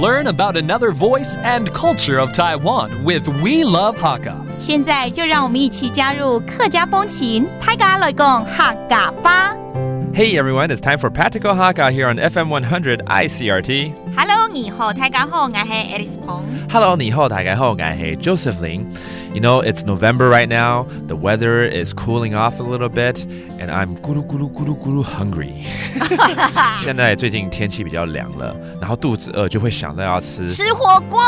Learn about another voice and culture of Taiwan with We Love Hakka. 现在就让我们一起加入客家风情，大家来讲客家吧。Hey everyone, it's time for Practical Hakka here on FM 100 ICRT. Hello， 你好，大家好，我是 Alice Pong。Hello, 你好，大家好，我是 Joseph Ling. You know, it's November right now. The weather is cooling off a little bit, and I'm gulu hungry. 现在最近天气比较凉了，然后肚子饿就会想到要吃火锅。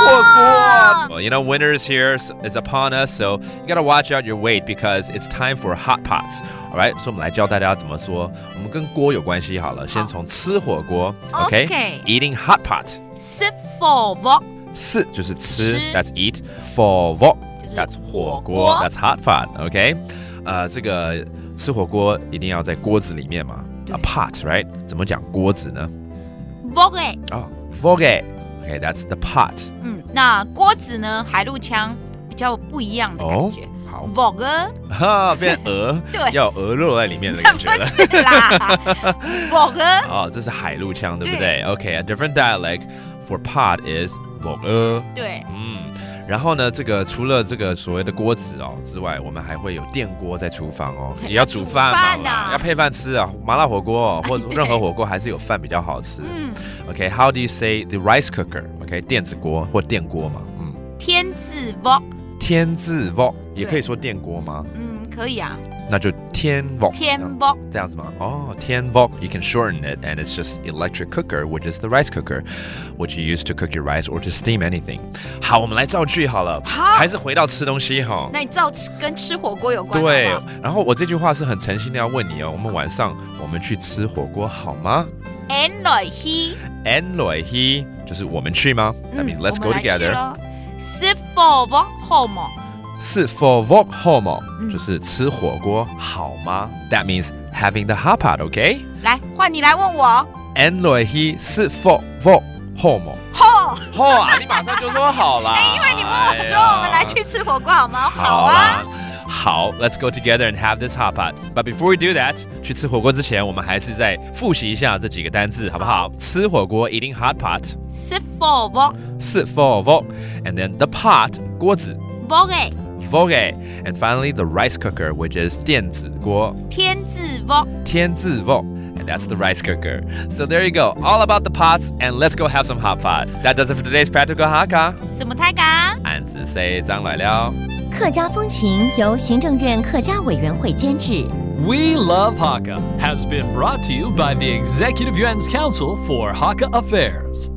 Well, you know, winter is here, is upon us, so you gotta watch out your weight because it's time for hot pots. All right, 所以我们来教大家怎么说。我们跟锅有关系好了，先从吃火锅。Okay? Eating hot pot. 吃火锅。吃就是吃 ，that's eat. 火锅 that's 火锅 ，that's hot pot. OK? 这个吃火锅一定要在锅子里面嘛。A pot, right? 怎么讲锅子呢？锅。哦，锅。Okay, that's the pot. 那锅子呢？海陆腔比较不一样的感觉。好，锅变鹅，对，要有鹅肉在里面的感觉了。不是啦，锅。哦，这是海陆腔，对不对 ？Okay, a different dialect for pot is 锅。对，然后呢，这个除了这个所谓的锅子之外，我们还会有电锅在厨房也要煮饭嘛，要配饭吃啊，麻辣火锅或者任何火锅还是有饭比较好吃。Okay, how do you say the rice cooker? Okay, 电子锅或电锅嘛。天字锅。天字锅也可以说电锅吗？可以啊。那就天锅。天锅这样子吗？天锅 you can shorten it and it's just electric cooker, which is the rice cooker, which you use to cook your rice or to steam anything. 好，我们来造句好了。还是回到吃东西哈。那你造跟吃火锅有关的对，然后我这句话是很诚心的要问你我们晚上我们去吃火锅好吗？ En來去 En來去就是我们去嗎？That means let's go together. 吃火鍋好嗎？是火鍋好嗎？就是吃火锅好嗎？ That means having the hot pot, okay? 来，換你來問我。En來去是火鍋好嗎？好啊，你馬上就說好啦。因為你問我說我們來去吃火鍋好嗎？好啊。好 ，Let's go together and have this hot pot. But before we do that, 去吃火锅之前，我们还是再复习一下这几个单字，好不好？吃火锅 ，eating hot pot. 吃火鍋。是火鍋 ，and then the pot 锅子。Vogue. And finally the rice cooker, which is 电子锅。天字鍋。And that's the rice cooker. So there you go. All about the pots, and let's go have some hot pot. That does it for today's Practical Hakka. 什麼太嘎？俺是誰張來了。客家風情由行政院客家委員會監製。We Love Hakka has been brought to you by the Executive Yuan's Council for Hakka Affairs.